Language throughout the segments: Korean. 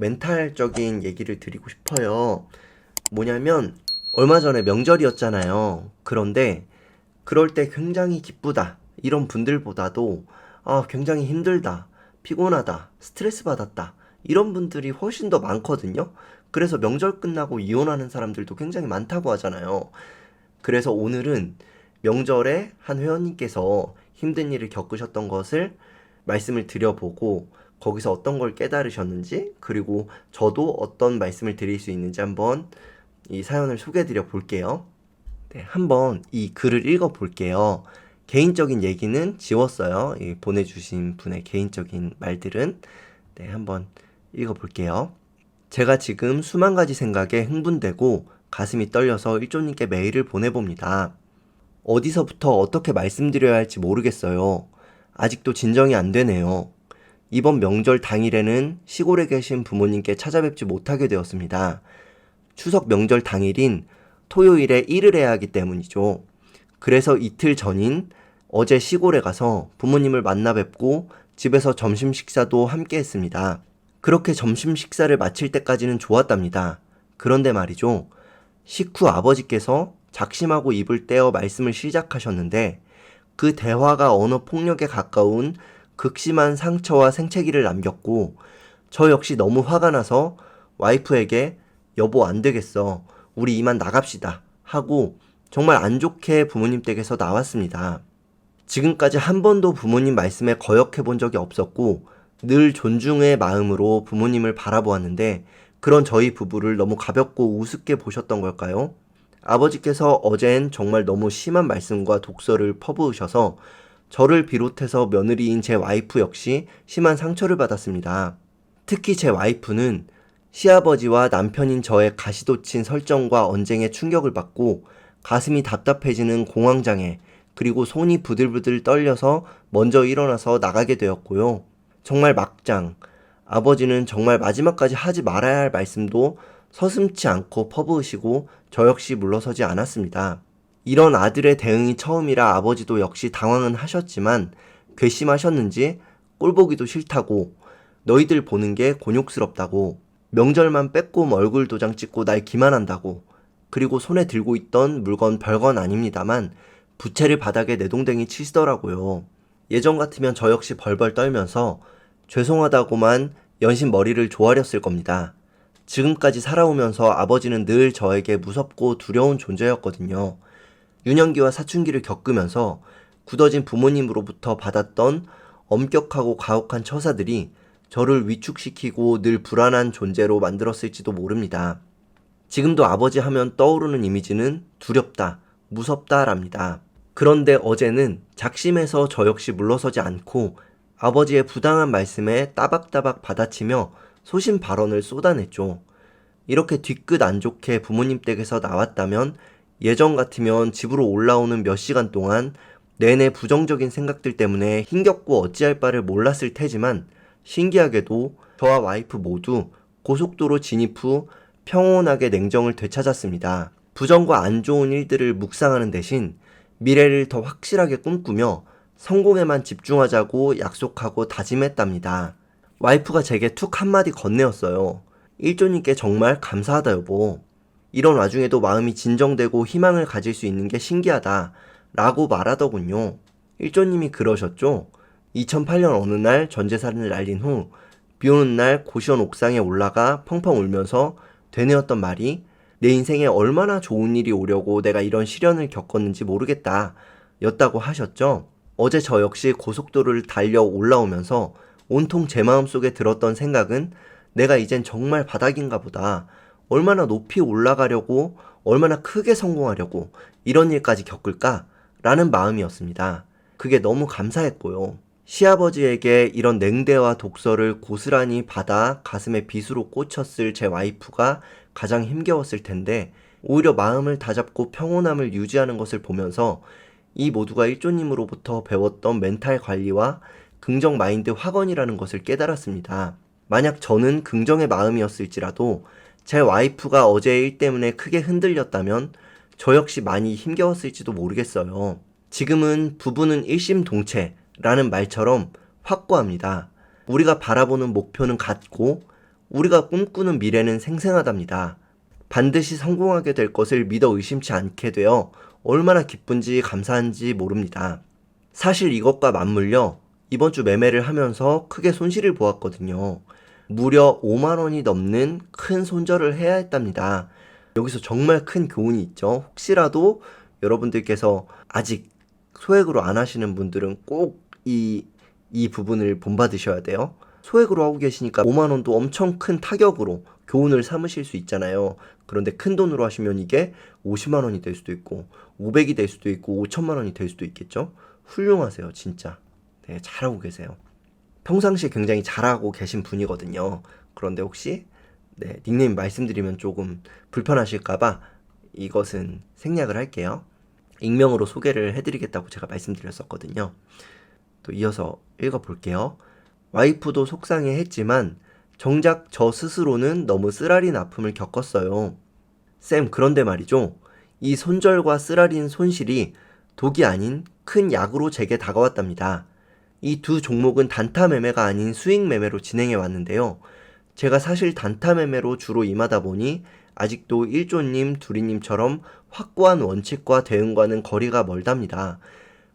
멘탈적인 얘기를 드리고 싶어요. 뭐냐면 얼마 전에 명절이었잖아요. 그런데 그럴 때 굉장히 기쁘다 이런 분들보다도 굉장히 힘들다, 피곤하다, 스트레스 받았다 이런 분들이 훨씬 더 많거든요. 그래서 명절 끝나고 이혼하는 사람들도 굉장히 많다고 하잖아요. 그래서 오늘은 명절에 한 회원님께서 힘든 일을 겪으셨던 것을 말씀을 드려보고 거기서 어떤 걸 깨달으셨는지, 그리고 저도 어떤 말씀을 드릴 수 있는지 한번 이 사연을 소개해 드려 볼게요. 네, 한번 이 글을 읽어 볼게요. 개인적인 얘기는 지웠어요. 이 보내주신 분의 개인적인 말들은. 네, 한번 읽어 볼게요. 제가 지금 수만 가지 생각에 흥분되고 가슴이 떨려서 일조님께 메일을 보내봅니다. 어디서부터 어떻게 말씀드려야 할지 모르겠어요. 아직도 진정이 안 되네요. 이번 명절 당일에는 시골에 계신 부모님께 찾아뵙지 못하게 되었습니다. 추석 명절 당일인 토요일에 일을 해야 하기 때문이죠. 그래서 이틀 전인 어제 시골에 가서 부모님을 만나 뵙고 집에서 점심 식사도 함께 했습니다. 그렇게 점심 식사를 마칠 때까지는 좋았답니다. 그런데 말이죠. 식후 아버지께서 작심하고 입을 떼어 말씀을 시작하셨는데 그 대화가 언어 폭력에 가까운 극심한 상처와 생채기를 남겼고 저 역시 너무 화가 나서 와이프에게 여보 안 되겠어. 우리 이만 나갑시다. 하고 정말 안 좋게 부모님 댁에서 나왔습니다. 지금까지 한 번도 부모님 말씀에 거역해 본 적이 없었고 늘 존중의 마음으로 부모님을 바라보았는데 그런 저희 부부를 너무 가볍고 우습게 보셨던 걸까요? 아버지께서 어젠 정말 너무 심한 말씀과 독설을 퍼부으셔서 저를 비롯해서 며느리인 제 와이프 역시 심한 상처를 받았습니다. 특히 제 와이프는 시아버지와 남편인 저의 가시돋친 설정과 언쟁에 충격을 받고 가슴이 답답해지는 공황장애, 그리고 손이 부들부들 떨려서 먼저 일어나서 나가게 되었고요. 정말 막장, 아버지는 정말 마지막까지 하지 말아야 할 말씀도 서슴지 않고 퍼부으시고 저 역시 물러서지 않았습니다. 이런 아들의 대응이 처음이라 아버지도 역시 당황은 하셨지만 괘씸하셨는지 꼴보기도 싫다고, 너희들 보는 게 곤욕스럽다고, 명절만 빼꼼 얼굴 도장 찍고 날 기만한다고, 그리고 손에 들고 있던 물건 별건 아닙니다만 부채를 바닥에 내동댕이 치시더라고요. 예전 같으면 저 역시 벌벌 떨면서 죄송하다고만 연신 머리를 조아렸을 겁니다. 지금까지 살아오면서 아버지는 늘 저에게 무섭고 두려운 존재였거든요. 유년기와 사춘기를 겪으면서 굳어진 부모님으로부터 받았던 엄격하고 가혹한 처사들이 저를 위축시키고 늘 불안한 존재로 만들었을지도 모릅니다. 지금도 아버지 하면 떠오르는 이미지는 두렵다, 무섭다랍니다. 그런데 어제는 작심해서 저 역시 물러서지 않고 아버지의 부당한 말씀에 따박따박 받아치며 소신 발언을 쏟아냈죠. 이렇게 뒤끝 안 좋게 부모님 댁에서 나왔다면 예전 같으면 집으로 올라오는 몇 시간 동안 내내 부정적인 생각들 때문에 힘겹고 어찌할 바를 몰랐을 테지만 신기하게도 저와 와이프 모두 고속도로 진입 후 평온하게 냉정을 되찾았습니다. 부정과 안 좋은 일들을 묵상하는 대신 미래를 더 확실하게 꿈꾸며 성공에만 집중하자고 약속하고 다짐했답니다. 와이프가 제게 툭 한마디 건네었어요. 일조님께 정말 감사하다 여보. 이런 와중에도 마음이 진정되고 희망을 가질 수 있는 게 신기하다 라고 말하더군요. 일조님이 그러셨죠. 2008년 어느 날 전재산을 날린 후 비오는 날 고시원 옥상에 올라가 펑펑 울면서 되뇌었던 말이 내 인생에 얼마나 좋은 일이 오려고 내가 이런 시련을 겪었는지 모르겠다 였다고 하셨죠. 어제 저 역시 고속도로를 달려 올라오면서 온통 제 마음속에 들었던 생각은 내가 이젠 정말 바닥인가 보다. 얼마나 높이 올라가려고, 얼마나 크게 성공하려고 이런 일까지 겪을까? 라는 마음이었습니다. 그게 너무 감사했고요. 시아버지에게 이런 냉대와 독설을 고스란히 받아 가슴에 빗으로 꽂혔을 제 와이프가 가장 힘겨웠을 텐데 오히려 마음을 다잡고 평온함을 유지하는 것을 보면서 이 모두가 일조님으로부터 배웠던 멘탈 관리와 긍정 마인드 확언이라는 것을 깨달았습니다. 만약 저는 긍정의 마음이었을지라도 제 와이프가 어제의 일 때문에 크게 흔들렸다면 저 역시 많이 힘겨웠을지도 모르겠어요. 지금은 부부는 일심동체라는 말처럼 확고합니다. 우리가 바라보는 목표는 같고 우리가 꿈꾸는 미래는 생생하답니다. 반드시 성공하게 될 것을 믿어 의심치 않게 되어 얼마나 기쁜지 감사한지 모릅니다. 사실 이것과 맞물려 이번 주 매매를 하면서 크게 손실을 보았거든요. 무려 5만 원이 넘는 큰 손절을 해야 했답니다. 여기서 정말 큰 교훈이 있죠. 혹시라도 여러분들께서 아직 소액으로 안 하시는 분들은 꼭 이 부분을 본받으셔야 돼요. 소액으로 하고 계시니까 5만 원도 엄청 큰 타격으로 교훈을 삼으실 수 있잖아요. 그런데 큰 돈으로 하시면 이게 50만 원이 될 수도 있고 500이 될 수도 있고 5천만 원이 될 수도 있겠죠. 훌륭하세요, 진짜. 네, 잘하고 계세요. 평상시에 굉장히 잘하고 계신 분이거든요. 그런데 혹시 닉네임 말씀드리면 조금 불편하실까봐 이것은 생략을 할게요. 익명으로 소개를 해드리겠다고 제가 말씀드렸었거든요. 또 이어서 읽어볼게요. 와이프도 속상해 했지만 정작 저 스스로는 너무 쓰라린 아픔을 겪었어요. 쌤, 그런데 말이죠. 이 손절과 쓰라린 손실이 독이 아닌 큰 약으로 제게 다가왔답니다. 이 두 종목은 단타 매매가 아닌 수익 매매로 진행해 왔는데요. 제가 사실 단타 매매로 주로 임하다 보니 아직도 1조님, 두리님처럼 확고한 원칙과 대응과는 거리가 멀답니다.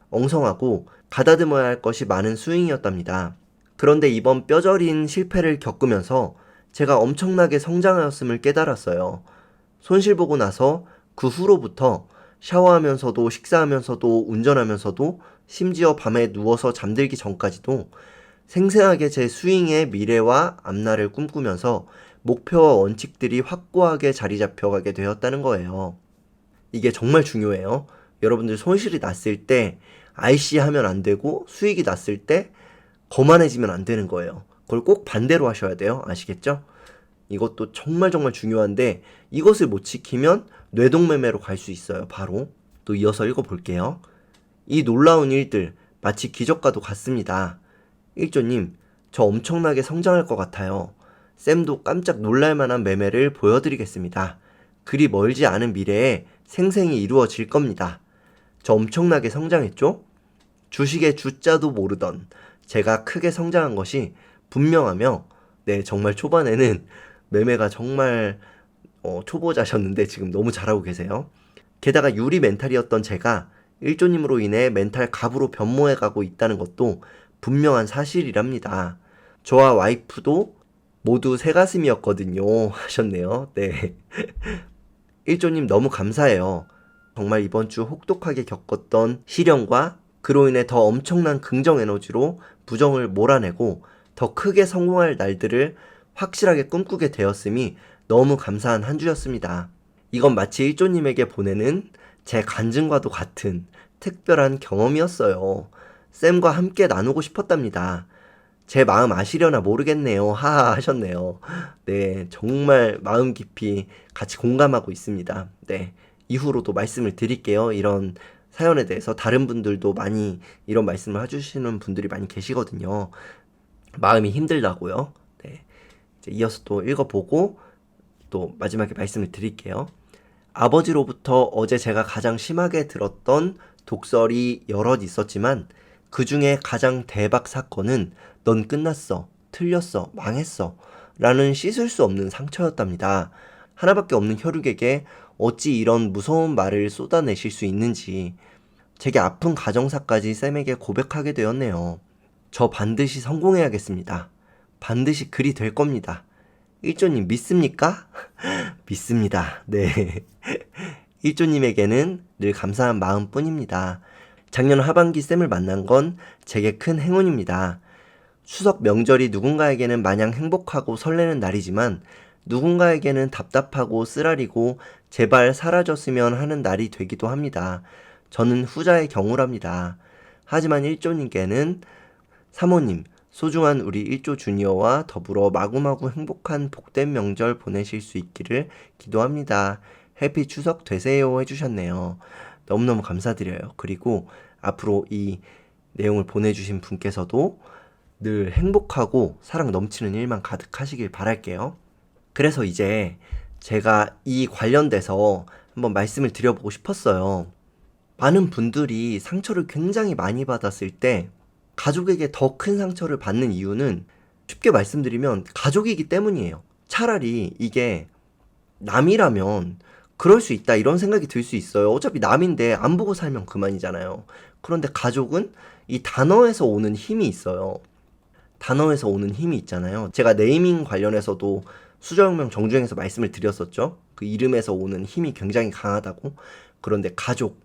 엉성하고 가다듬어야 할 것이 많은 스윙이었답니다. 그런데 이번 뼈저린 실패를 겪으면서 제가 엄청나게 성장하였음을 깨달았어요. 손실 보고 나서 그 후로부터 샤워하면서도 식사하면서도 운전하면서도 심지어 밤에 누워서 잠들기 전까지도 생생하게 제 스윙의 미래와 앞날을 꿈꾸면서 목표와 원칙들이 확고하게 자리 잡혀가게 되었다는 거예요. 이게 정말 중요해요. 여러분들 손실이 났을 때 IC 하면 안 되고 수익이 났을 때 거만해지면 안 되는 거예요. 그걸 꼭 반대로 하셔야 돼요. 아시겠죠? 이것도 정말 중요한데 이것을 못 지키면 뇌동매매로 갈 수 있어요. 바로. 또 이어서 읽어볼게요. 이 놀라운 일들 마치 기적과도 같습니다. 일조님, 저 엄청나게 성장할 것 같아요. 쌤도 깜짝 놀랄만한 매매를 보여드리겠습니다. 그리 멀지 않은 미래에 생생히 이루어질 겁니다. 저 엄청나게 성장했죠? 주식의 주자도 모르던 제가 크게 성장한 것이 분명하며 정말 초반에는 매매가 정말 초보자셨는데 지금 너무 잘하고 계세요. 게다가 유리 멘탈이었던 제가 일조님으로 인해 멘탈 갑으로 변모해가고 있다는 것도 분명한 사실이랍니다. 저와 와이프도 모두 새가슴이었거든요 하셨네요. 네. 일조님 너무 감사해요. 정말 이번 주 혹독하게 겪었던 시련과 그로 인해 더 엄청난 긍정 에너지로 부정을 몰아내고 더 크게 성공할 날들을 확실하게 꿈꾸게 되었음이 너무 감사한 한 주였습니다. 이건 마치 일조님에게 보내는 제 간증과도 같은 특별한 경험이었어요. 쌤과 함께 나누고 싶었답니다. 제 마음 아시려나 모르겠네요. 하하 하셨네요. 네, 정말 마음 깊이 같이 공감하고 있습니다. 네, 이후로도 말씀을 드릴게요. 이런 사연에 대해서 다른 분들도 많이 이런 말씀을 해주시는 분들이 많이 계시거든요. 마음이 힘들다고요. 네, 이제 이어서 또 읽어보고 또 마지막에 말씀을 드릴게요. 아버지로부터 어제 제가 가장 심하게 들었던 독설이 여럿 있었지만 그 중에 가장 대박 사건은 넌 끝났어, 틀렸어, 망했어 라는 씻을 수 없는 상처였답니다. 하나밖에 없는 혈육에게 어찌 이런 무서운 말을 쏟아내실 수 있는지 제게 아픈 가정사까지 쌤에게 고백하게 되었네요. 저 반드시 성공해야겠습니다. 반드시 그리 될 겁니다. 일조님 믿습니까? 믿습니다. 네. 일조님에게는 늘 감사한 마음뿐입니다. 작년 하반기 쌤을 만난 건 제게 큰 행운입니다. 추석 명절이 누군가에게는 마냥 행복하고 설레는 날이지만 누군가에게는 답답하고 쓰라리고 제발 사라졌으면 하는 날이 되기도 합니다. 저는 후자의 경우랍니다. 하지만 일조님께는 사모님, 소중한 우리 일조 주니어와 더불어 마구마구 행복한 복된 명절 보내실 수 있기를 기도합니다. 해피 추석 되세요 해주셨네요. 너무너무 감사드려요. 그리고 앞으로 이 내용을 보내주신 분께서도 늘 행복하고 사랑 넘치는 일만 가득하시길 바랄게요. 그래서 이제 제가 이 관련돼서 한번 말씀을 드려보고 싶었어요. 많은 분들이 상처를 굉장히 많이 받았을 때 가족에게 더 큰 상처를 받는 이유는 쉽게 말씀드리면 가족이기 때문이에요. 차라리 이게 남이라면 그럴 수 있다 이런 생각이 들 수 있어요. 어차피 남인데 안 보고 살면 그만이잖아요. 그런데 가족은 이 단어에서 오는 힘이 있어요. 단어에서 오는 힘이 있잖아요. 제가 네이밍 관련해서도 수저혁명 정주행에서 말씀을 드렸었죠. 그 이름에서 오는 힘이 굉장히 강하다고. 그런데 가족,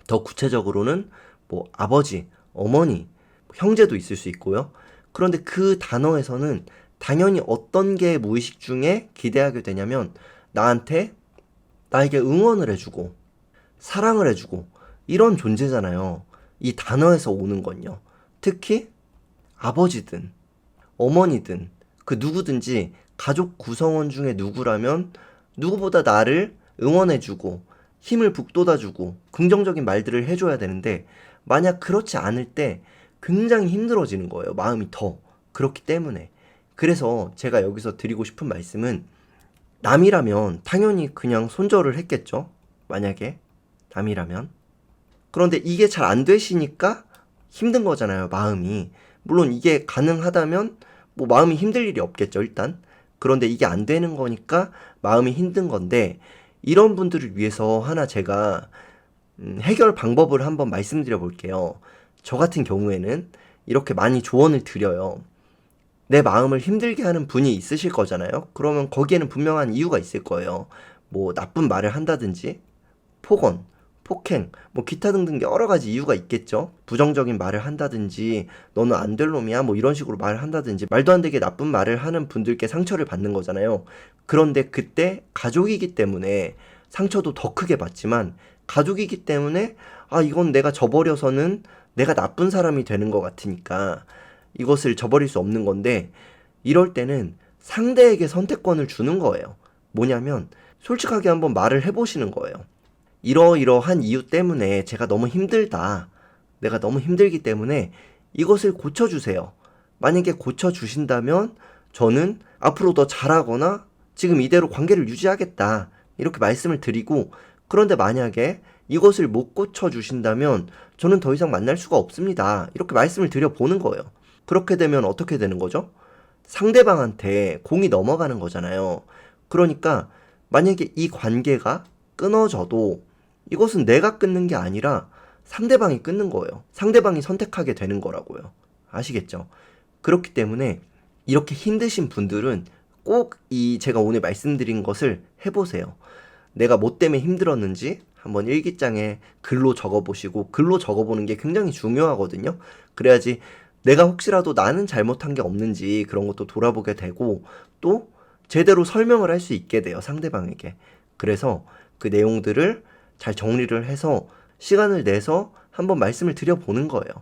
더 구체적으로는 뭐 아버지, 어머니, 형제도 있을 수 있고요. 그런데 그 단어에서는 당연히 어떤 게 무의식 중에 기대하게 되냐면 나에게 응원을 해주고 사랑을 해주고 이런 존재잖아요. 이 단어에서 오는 건요. 특히 아버지든 어머니든 그 누구든지 가족 구성원 중에 누구라면 누구보다 나를 응원해주고 힘을 북돋아주고 긍정적인 말들을 해줘야 되는데 만약 그렇지 않을 때 굉장히 힘들어지는 거예요. 마음이 더. 그렇기 때문에. 그래서 제가 여기서 드리고 싶은 말씀은 남이라면 당연히 그냥 손절을 했겠죠. 만약에 남이라면. 그런데 이게 잘 안 되시니까 힘든 거잖아요. 마음이. 물론 이게 가능하다면 뭐 마음이 힘들 일이 없겠죠. 일단. 그런데 이게 안 되는 거니까 마음이 힘든 건데 이런 분들을 위해서 하나 제가 해결 방법을 한번 말씀드려 볼게요. 저 같은 경우에는 이렇게 많이 조언을 드려요. 내 마음을 힘들게 하는 분이 있으실 거잖아요. 그러면 거기에는 분명한 이유가 있을 거예요. 뭐 나쁜 말을 한다든지 폭언, 폭행, 뭐 기타 등등 여러 가지 이유가 있겠죠. 부정적인 말을 한다든지 너는 안 될 놈이야 뭐 이런 식으로 말을 한다든지 말도 안 되게 나쁜 말을 하는 분들께 상처를 받는 거잖아요. 그런데 그때 가족이기 때문에 상처도 더 크게 받지만 가족이기 때문에 이건 내가 저버려서는 내가 나쁜 사람이 되는 것 같으니까 이것을 저버릴 수 없는 건데 이럴 때는 상대에게 선택권을 주는 거예요. 뭐냐면 솔직하게 한번 말을 해보시는 거예요. 이러이러한 이유 때문에 제가 너무 힘들다. 내가 너무 힘들기 때문에 이것을 고쳐주세요. 만약에 고쳐주신다면 저는 앞으로 더 잘하거나 지금 이대로 관계를 유지하겠다. 이렇게 말씀을 드리고 그런데 만약에 이것을 못 고쳐주신다면 저는 더 이상 만날 수가 없습니다. 이렇게 말씀을 드려보는 거예요. 그렇게 되면 어떻게 되는 거죠? 상대방한테 공이 넘어가는 거잖아요. 그러니까 만약에 이 관계가 끊어져도 이것은 내가 끊는 게 아니라 상대방이 끊는 거예요. 상대방이 선택하게 되는 거라고요. 아시겠죠? 그렇기 때문에 이렇게 힘드신 분들은 꼭 제가 오늘 말씀드린 것을 해보세요. 내가 뭐 때문에 힘들었는지 한번 일기장에 글로 적어보시고 글로 적어보는 게 굉장히 중요하거든요. 그래야지 내가 혹시라도 나는 잘못한 게 없는지 그런 것도 돌아보게 되고 또 제대로 설명을 할 수 있게 돼요. 상대방에게. 그래서 그 내용들을 잘 정리를 해서 시간을 내서 한번 말씀을 드려보는 거예요.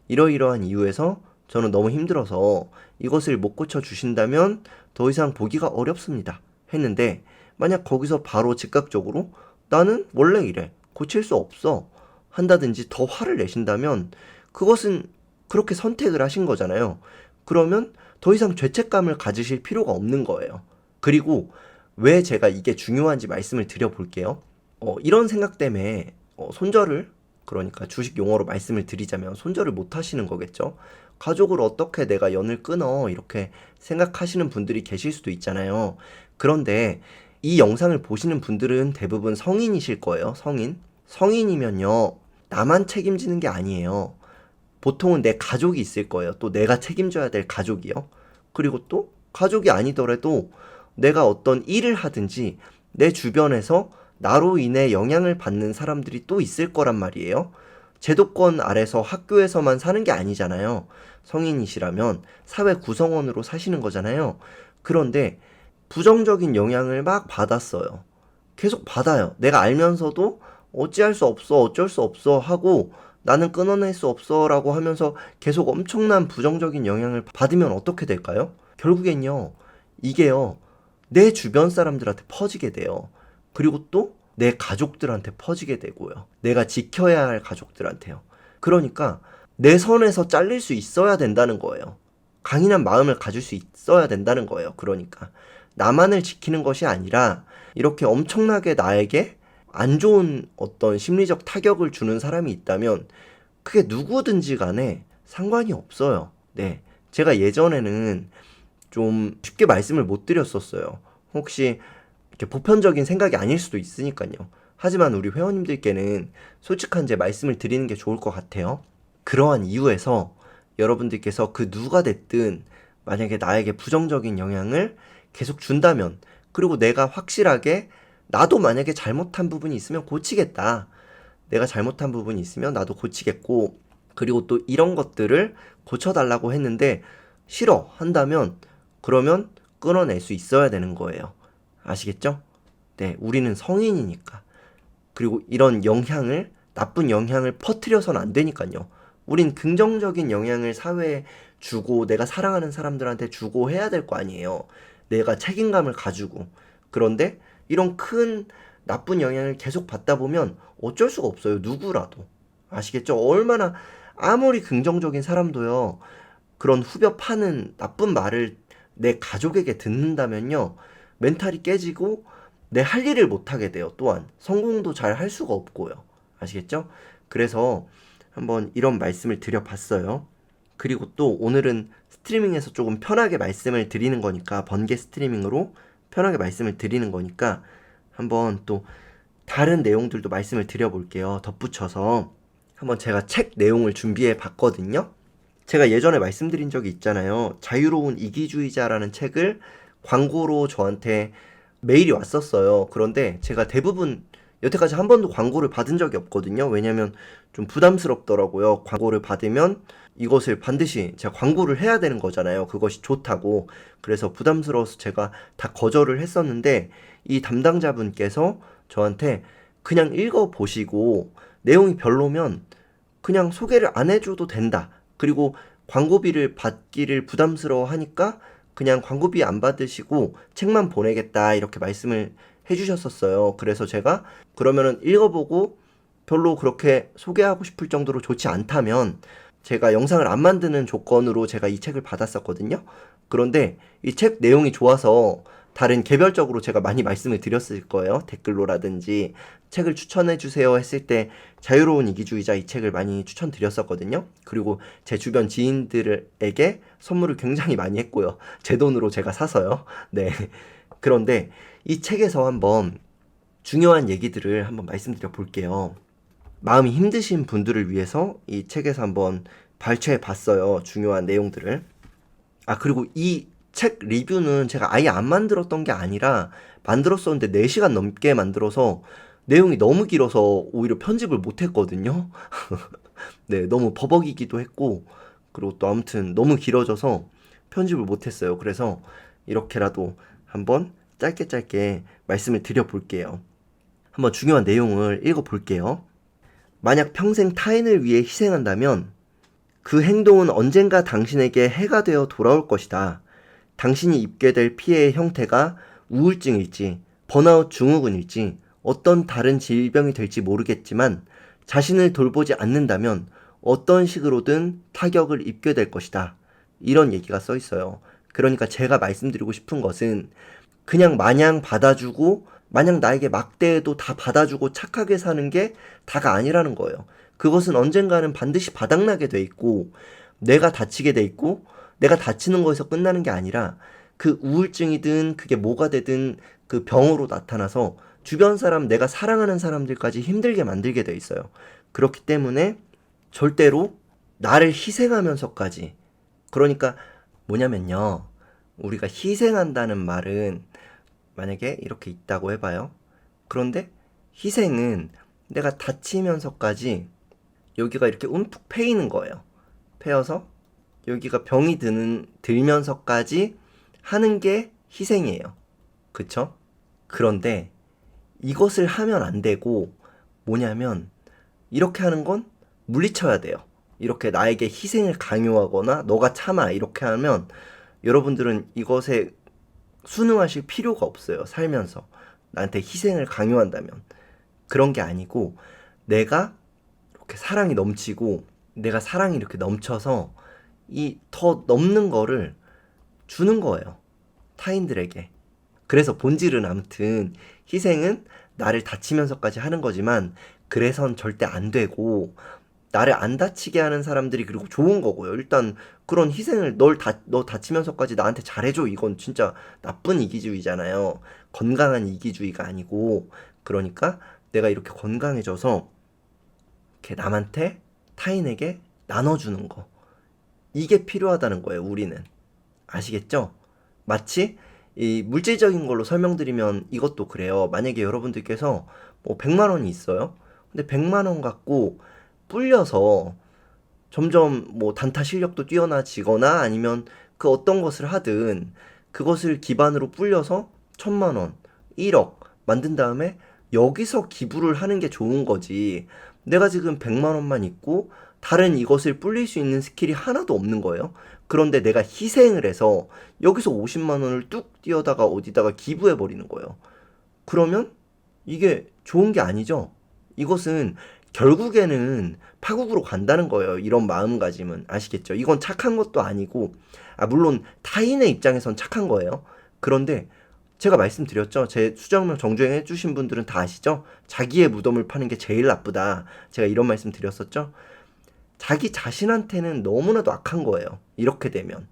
이러이러한 이유에서 저는 너무 힘들어서 이것을 못 고쳐주신다면 더 이상 보기가 어렵습니다. 했는데 만약 거기서 바로 즉각적으로 나는 원래 이래. 고칠 수 없어. 한다든지 더 화를 내신다면 그것은 그렇게 선택을 하신 거잖아요. 그러면 더 이상 죄책감을 가지실 필요가 없는 거예요. 그리고 왜 제가 이게 중요한지 말씀을 드려볼게요. 이런 생각 때문에 손절을 그러니까 주식 용어로 말씀을 드리자면 손절을 못 하시는 거겠죠. 가족을 어떻게 내가 연을 끊어 이렇게 생각하시는 분들이 계실 수도 있잖아요. 그런데 이 영상을 보시는 분들은 대부분 성인이실 거예요. 성인이면요 나만 책임지는 게 아니에요. 보통은 내 가족이 있을 거예요. 또 내가 책임져야 될 가족이요. 그리고 또 가족이 아니더라도 내가 어떤 일을 하든지 내 주변에서 나로 인해 영향을 받는 사람들이 또 있을 거란 말이에요. 제도권 아래서 학교에서만 사는 게 아니잖아요. 성인이시라면 사회 구성원으로 사시는 거잖아요. 그런데 부정적인 영향을 막 받았어요. 계속 받아요. 내가 알면서도 어찌할 수 없어, 어쩔 수 없어 하고 나는 끊어낼 수 없어 라고 하면서 계속 엄청난 부정적인 영향을 받으면 어떻게 될까요? 결국엔요, 이게요, 내 주변 사람들한테 퍼지게 돼요. 그리고 또 내 가족들한테 퍼지게 되고요. 내가 지켜야 할 가족들한테요. 그러니까 내 선에서 잘릴 수 있어야 된다는 거예요. 강인한 마음을 가질 수 있어야 된다는 거예요. 그러니까 나만을 지키는 것이 아니라 이렇게 엄청나게 나에게 안 좋은 어떤 심리적 타격을 주는 사람이 있다면 그게 누구든지 간에 상관이 없어요. 네. 제가 예전에는 좀 쉽게 말씀을 못 드렸었어요. 혹시 이렇게 보편적인 생각이 아닐 수도 있으니까요. 하지만 우리 회원님들께는 솔직한 제 말씀을 드리는 게 좋을 것 같아요. 그러한 이유에서 여러분들께서 그 누가 됐든 만약에 나에게 부정적인 영향을 계속 준다면, 그리고 내가 확실하게 나도 만약에 잘못한 부분이 있으면 고치겠다. 내가 잘못한 부분이 있으면 나도 고치겠고, 그리고 또 이런 것들을 고쳐달라고 했는데 싫어 한다면 그러면 끊어낼 수 있어야 되는 거예요. 아시겠죠? 네, 우리는 성인이니까. 그리고 이런 영향을, 나쁜 영향을 퍼뜨려서는 안 되니까요. 우린 긍정적인 영향을 사회에 주고 내가 사랑하는 사람들한테 주고 해야 될 거 아니에요. 내가 책임감을 가지고. 그런데 이런 큰 나쁜 영향을 계속 받다 보면 어쩔 수가 없어요. 누구라도. 아시겠죠? 얼마나 아무리 긍정적인 사람도요. 그런 후벼 파는 나쁜 말을 내 가족에게 듣는다면요. 멘탈이 깨지고 내 할 일을 못하게 돼요. 또한 성공도 잘 할 수가 없고요. 아시겠죠? 그래서 한번 이런 말씀을 드려봤어요. 그리고 또 오늘은 스트리밍에서 조금 편하게 말씀을 드리는 거니까, 번개 스트리밍으로 편하게 말씀을 드리는 거니까 한번 또 다른 내용들도 말씀을 드려볼게요. 덧붙여서 한번 제가 책 내용을 준비해 봤거든요. 제가 예전에 말씀드린 적이 있잖아요. 자유로운 이기주의자라는 책을 광고로 저한테 메일이 왔었어요. 그런데 제가 대부분 여태까지 한 번도 광고를 받은 적이 없거든요. 왜냐면 좀 부담스럽더라고요. 광고를 받으면 이것을 반드시 제가 광고를 해야 되는 거잖아요. 그것이 좋다고. 그래서 부담스러워서 제가 다 거절을 했었는데, 이 담당자분께서 저한테 그냥 읽어보시고 내용이 별로면 그냥 소개를 안 해줘도 된다. 그리고 광고비를 받기를 부담스러워 하니까 그냥 광고비 안 받으시고 책만 보내겠다, 이렇게 말씀을 해주셨었어요. 그래서 제가 그러면은 읽어보고 별로 그렇게 소개하고 싶을 정도로 좋지 않다면 제가 영상을 안 만드는 조건으로 제가 이 책을 받았었거든요. 그런데 이 책 내용이 좋아서 다른 개별적으로 제가 많이 말씀을 드렸을 거예요. 댓글로라든지 책을 추천해 주세요 했을 때 자유로운 이기주의자 이 책을 많이 추천드렸었거든요. 그리고 제 주변 지인들에게 선물을 굉장히 많이 했고요. 제 돈으로 제가 사서요. 네. 그런데 이 책에서 한번 중요한 얘기들을 한번 말씀드려 볼게요. 마음이 힘드신 분들을 위해서 이 책에서 한번 발췌해 봤어요. 중요한 내용들을. 그리고 이 책 리뷰는 제가 아예 안 만들었던 게 아니라 만들었었는데 4시간 넘게 만들어서 내용이 너무 길어서 오히려 편집을 못 했거든요. 네, 너무 버벅이기도 했고, 그리고 또 아무튼 너무 길어져서 편집을 못 했어요. 그래서 이렇게라도 한번 짧게 말씀을 드려볼게요. 한번 중요한 내용을 읽어볼게요. 만약 평생 타인을 위해 희생한다면 그 행동은 언젠가 당신에게 해가 되어 돌아올 것이다. 당신이 입게 될 피해의 형태가 우울증일지, 번아웃 증후군일지, 어떤 다른 질병이 될지 모르겠지만 자신을 돌보지 않는다면 어떤 식으로든 타격을 입게 될 것이다. 이런 얘기가 써 있어요. 그러니까 제가 말씀드리고 싶은 것은 그냥 마냥 받아주고 마냥 나에게 막대해도 다 받아주고 착하게 사는 게 다가 아니라는 거예요. 그것은 언젠가는 반드시 바닥나게 돼 있고 내가 다치게 돼 있고 내가 다치는 거에서 끝나는 게 아니라 그 우울증이든 그게 뭐가 되든 그 병으로 나타나서 주변 사람, 내가 사랑하는 사람들까지 힘들게 만들게 돼 있어요. 그렇기 때문에 절대로 나를 희생하면서까지, 그러니까 뭐냐면요, 우리가 희생한다는 말은 만약에 이렇게 있다고 해봐요. 그런데 희생은 내가 다치면서까지 여기가 이렇게 움푹 패이는 거예요. 패여서 여기가 병이 들면서까지 하는 게 희생이에요. 그쵸? 그런데 이것을 하면 안 되고, 뭐냐면 이렇게 하는 건 물리쳐야 돼요. 이렇게 나에게 희생을 강요하거나 너가 참아 이렇게 하면 여러분들은 이것에 순응하실 필요가 없어요. 살면서 나한테 희생을 강요한다면. 그런 게 아니고 내가 이렇게 사랑이 넘치고 내가 사랑이 이렇게 넘쳐서 이 더 넘는 거를 주는 거예요. 타인들에게. 그래서 본질은 아무튼 희생은 나를 다치면서까지 하는 거지만 그래선 절대 안 되고, 나를 안 다치게 하는 사람들이 그리고 좋은 거고요. 일단 그런 희생을 너 다치면서까지 나한테 잘해줘. 이건 진짜 나쁜 이기주의잖아요. 건강한 이기주의가 아니고. 그러니까 내가 이렇게 건강해져서 이렇게 남한테 타인에게 나눠주는 거. 이게 필요하다는 거예요, 우리는. 아시겠죠? 마치 이 물질적인 걸로 설명드리면 이것도 그래요. 만약에 여러분들께서 뭐 100만 원이 있어요. 근데 100만 원 갖고 불려서 점점 뭐 단타 실력도 뛰어나지거나 아니면 그 어떤 것을 하든 그것을 기반으로 불려서 1000만 원, 1억 만든 다음에 여기서 기부를 하는 게 좋은 거지. 내가 지금 100만 원만 있고 다른 이것을 불릴 수 있는 스킬이 하나도 없는 거예요. 그런데 내가 희생을 해서 여기서 50만 원을 뚝 띄어다가 어디다가 기부해 버리는 거예요. 그러면 이게 좋은 게 아니죠. 이것은 결국에는 파국으로 간다는 거예요. 이런 마음가짐은. 아시겠죠? 이건 착한 것도 아니고, 물론 타인의 입장에선 착한 거예요. 그런데 제가 말씀드렸죠. 제 수정명 정주행 해주신 분들은 다 아시죠? 자기의 무덤을 파는 게 제일 나쁘다. 제가 이런 말씀 드렸었죠. 자기 자신한테는 너무나도 악한 거예요. 이렇게 되면.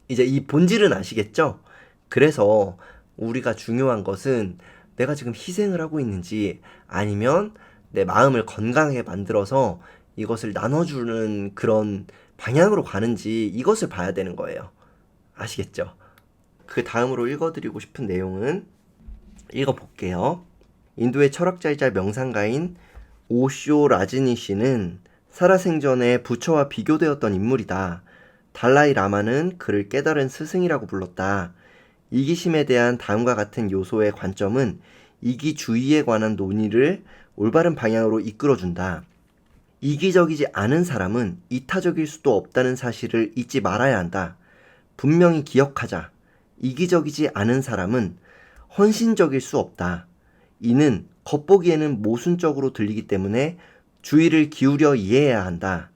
이제 이 본질은 아시겠죠? 그래서 우리가 중요한 것은 내가 지금 희생을 하고 있는지 아니면 내 마음을 건강하게 만들어서 이것을 나눠주는 그런 방향으로 가는지 이것을 봐야 되는 거예요. 아시겠죠? 그 다음으로 읽어드리고 싶은 내용은 읽어볼게요. 인도의 철학자이자 명상가인 오쇼 라지니 씨는 살아생전에 부처와 비교되었던 인물이다. 달라이 라마는 그를 깨달은 스승이라고 불렀다. 이기심에 대한 다음과 같은 요소의 관점은 이기주의에 관한 논의를 올바른 방향으로 이끌어준다. 이기적이지 않은 사람은 이타적일 수도 없다는 사실을 잊지 말아야 한다. 분명히 기억하자. 이기적이지 않은 사람은 헌신적일 수 없다. 이는 겉보기에는 모순적으로 들리기 때문에 주의를 기울여 이해해야 한다.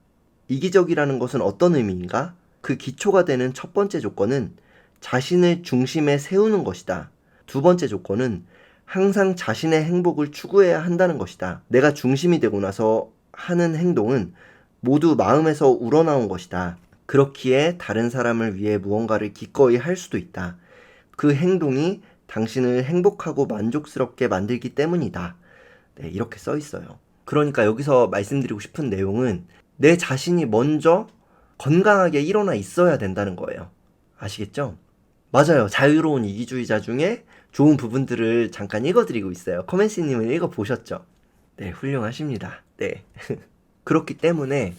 이기적이라는 것은 어떤 의미인가? 그 기초가 되는 첫 번째 조건은 자신을 중심에 세우는 것이다. 두 번째 조건은 항상 자신의 행복을 추구해야 한다는 것이다. 내가 중심이 되고 나서 하는 행동은 모두 마음에서 우러나온 것이다. 그렇기에 다른 사람을 위해 무언가를 기꺼이 할 수도 있다. 그 행동이 당신을 행복하고 만족스럽게 만들기 때문이다. 네, 이렇게 써 있어요. 그러니까 여기서 말씀드리고 싶은 내용은 내 자신이 먼저 건강하게 일어나 있어야 된다는 거예요. 아시겠죠? 맞아요. 자유로운 이기주의자 중에 좋은 부분들을 잠깐 읽어드리고 있어요. 커맨시님은 읽어보셨죠? 네, 훌륭하십니다. 네. 그렇기 때문에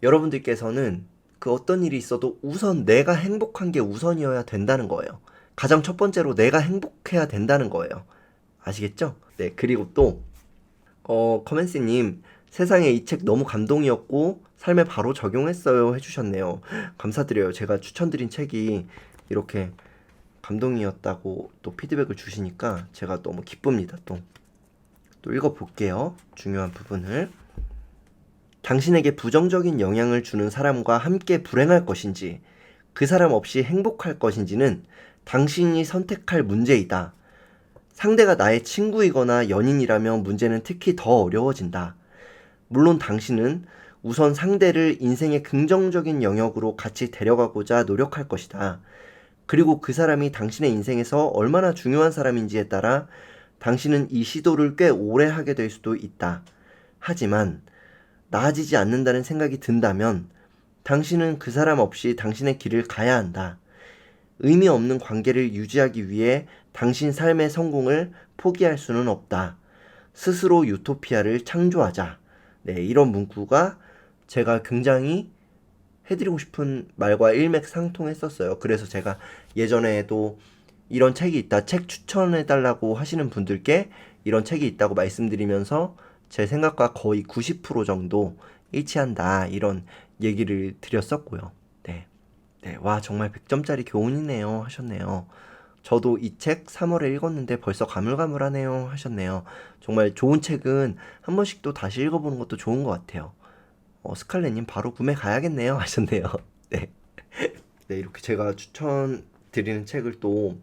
여러분들께서는 그 어떤 일이 있어도 우선 내가 행복한 게 우선이어야 된다는 거예요. 가장 첫 번째로 내가 행복해야 된다는 거예요. 아시겠죠? 네, 그리고 또 커맨시님, 세상에 이 책 너무 감동이었고 삶에 바로 적용했어요 해주셨네요. 감사드려요. 제가 추천드린 책이 이렇게 감동이었다고 또 피드백을 주시니까 제가 너무 기쁩니다. 또 읽어볼게요. 중요한 부분을. 당신에게 부정적인 영향을 주는 사람과 함께 불행할 것인지 그 사람 없이 행복할 것인지는 당신이 선택할 문제이다. 상대가 나의 친구이거나 연인이라면 문제는 특히 더 어려워진다. 물론 당신은 우선 상대를 인생의 긍정적인 영역으로 같이 데려가고자 노력할 것이다. 그리고 그 사람이 당신의 인생에서 얼마나 중요한 사람인지에 따라 당신은 이 시도를 꽤 오래 하게 될 수도 있다. 하지만 나아지지 않는다는 생각이 든다면 당신은 그 사람 없이 당신의 길을 가야 한다. 의미 없는 관계를 유지하기 위해 당신 삶의 성공을 포기할 수는 없다. 스스로 유토피아를 창조하자. 네, 이런 문구가 제가 굉장히 해드리고 싶은 말과 일맥상통했었어요. 그래서 제가 예전에도 이런 책이 있다, 책 추천해달라고 하시는 분들께 이런 책이 있다고 말씀드리면서 제 생각과 거의 90% 정도 일치한다, 이런 얘기를 드렸었고요. 네. 네, 와, 정말 100점짜리 교훈이네요 하셨네요. 저도 이 책 3월에 읽었는데 벌써 가물가물하네요 하셨네요. 정말 좋은 책은 한 번씩 또 다시 읽어보는 것도 좋은 것 같아요. 스칼렛님 바로 구매 가야겠네요 하셨네요. 네. 네, 이렇게 제가 추천드리는 책을 또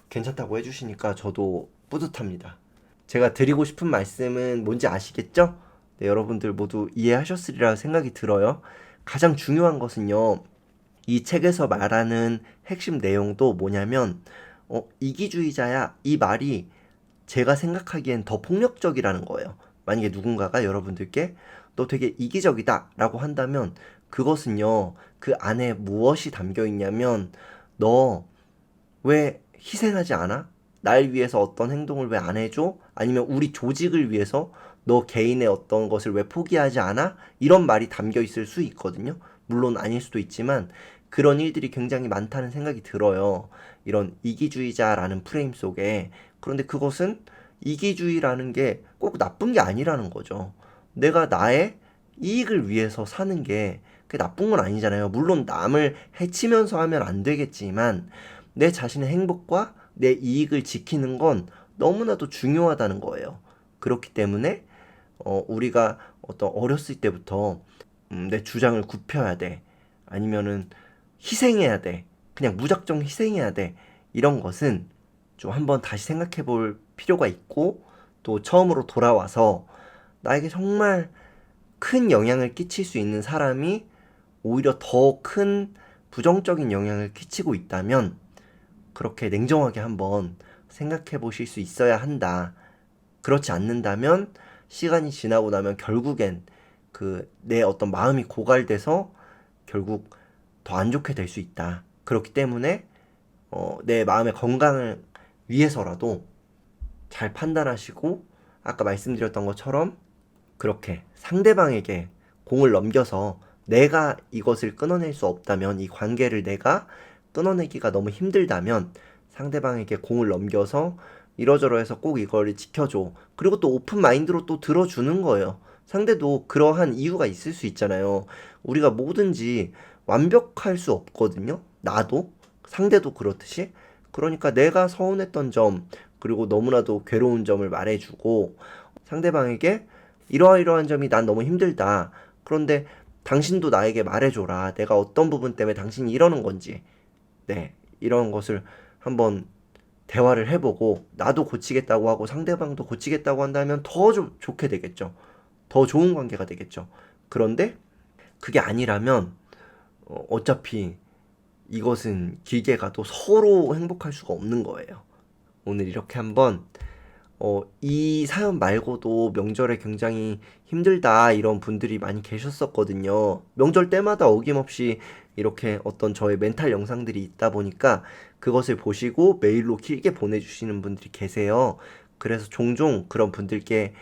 괜찮다고 해주시니까 저도 뿌듯합니다. 제가 드리고 싶은 말씀은 뭔지 아시겠죠? 네, 여러분들 모두 이해하셨으리라 생각이 들어요. 가장 중요한 것은요, 이 책에서 말하는 핵심 내용도 뭐냐면, 이기주의자야, 이 말이 제가 생각하기엔 더 폭력적이라는 거예요. 만약에 누군가가 여러분들께 너 되게 이기적이다 라고 한다면 그것은요, 그 안에 무엇이 담겨 있냐면 너 왜 희생하지 않아? 날 위해서 어떤 행동을 왜 안 해줘? 아니면 우리 조직을 위해서 너 개인의 어떤 것을 왜 포기하지 않아? 이런 말이 담겨 있을 수 있거든요. 물론 아닐 수도 있지만 그런 일들이 굉장히 많다는 생각이 들어요. 이런 이기주의자라는 프레임 속에. 그런데 그것은 이기주의라는 게 꼭 나쁜 게 아니라는 거죠. 내가 나의 이익을 위해서 사는 게 그게 나쁜 건 아니잖아요. 물론 남을 해치면서 하면 안 되겠지만 내 자신의 행복과 내 이익을 지키는 건 너무나도 중요하다는 거예요. 그렇기 때문에 우리가 어떤 어렸을 때부터 내 주장을 굽혀야 돼. 아니면은 희생해야 돼. 그냥 무작정 희생해야 돼. 이런 것은 좀 한번 다시 생각해 볼 필요가 있고 또 처음으로 돌아와서 나에게 정말 큰 영향을 끼칠 수 있는 사람이 오히려 더 큰 부정적인 영향을 끼치고 있다면 그렇게 냉정하게 한번 생각해 보실 수 있어야 한다. 그렇지 않는다면 시간이 지나고 나면 결국엔 그 내 어떤 마음이 고갈돼서 결국 더 안 좋게 될 수 있다. 그렇기 때문에 내 마음의 건강을 위해서라도 잘 판단하시고 아까 말씀드렸던 것처럼 그렇게 상대방에게 공을 넘겨서 내가 이것을 끊어낼 수 없다면 이 관계를 내가 끊어내기가 너무 힘들다면 상대방에게 공을 넘겨서 이러저러해서 꼭 이거를 지켜줘. 그리고 또 오픈 마인드로 또 들어주는 거예요. 상대도 그러한 이유가 있을 수 있잖아요. 우리가 뭐든지 완벽할 수 없거든요. 나도 상대도 그렇듯이. 그러니까 내가 서운했던 점 그리고 너무나도 괴로운 점을 말해주고 상대방에게 이러이러한 점이 난 너무 힘들다. 그런데 당신도 나에게 말해줘라. 내가 어떤 부분 때문에 당신이 이러는 건지. 네, 이런 것을 한번 대화를 해보고 나도 고치겠다고 하고 상대방도 고치겠다고 한다면 더 좋게 되겠죠. 더 좋은 관계가 되겠죠. 그런데 그게 아니라면 어차피 이것은 길게 가도 서로 행복할 수가 없는 거예요. 오늘 이렇게 한번 이 사연 말고도 명절에 굉장히 힘들다 이런 분들이 많이 계셨었거든요. 명절 때마다 어김없이 이렇게 어떤 저의 멘탈 영상들이 있다 보니까 그것을 보시고 메일로 길게 보내주시는 분들이 계세요. 그래서 종종 그런 분들께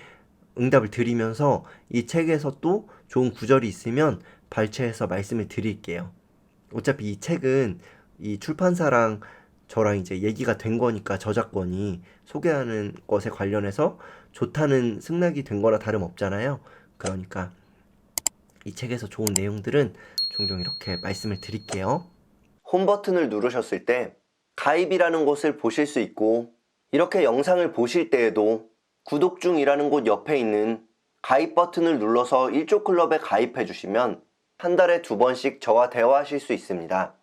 응답을 드리면서 이 책에서 또 좋은 구절이 있으면 발췌해서 말씀을 드릴게요. 어차피 이 책은 이 출판사랑 저랑 이제 얘기가 된 거니까 저작권이 소개하는 것에 관련해서 좋다는 승낙이 된 거나 다름없잖아요. 그러니까 이 책에서 좋은 내용들은 종종 이렇게 말씀을 드릴게요. 홈 버튼을 누르셨을 때 가입이라는 곳을 보실 수 있고 이렇게 영상을 보실 때에도 구독 중이라는 곳 옆에 있는 가입 버튼을 눌러서 1조 클럽에 가입해 주시면 한 달에 2번씩 저와 대화하실 수 있습니다.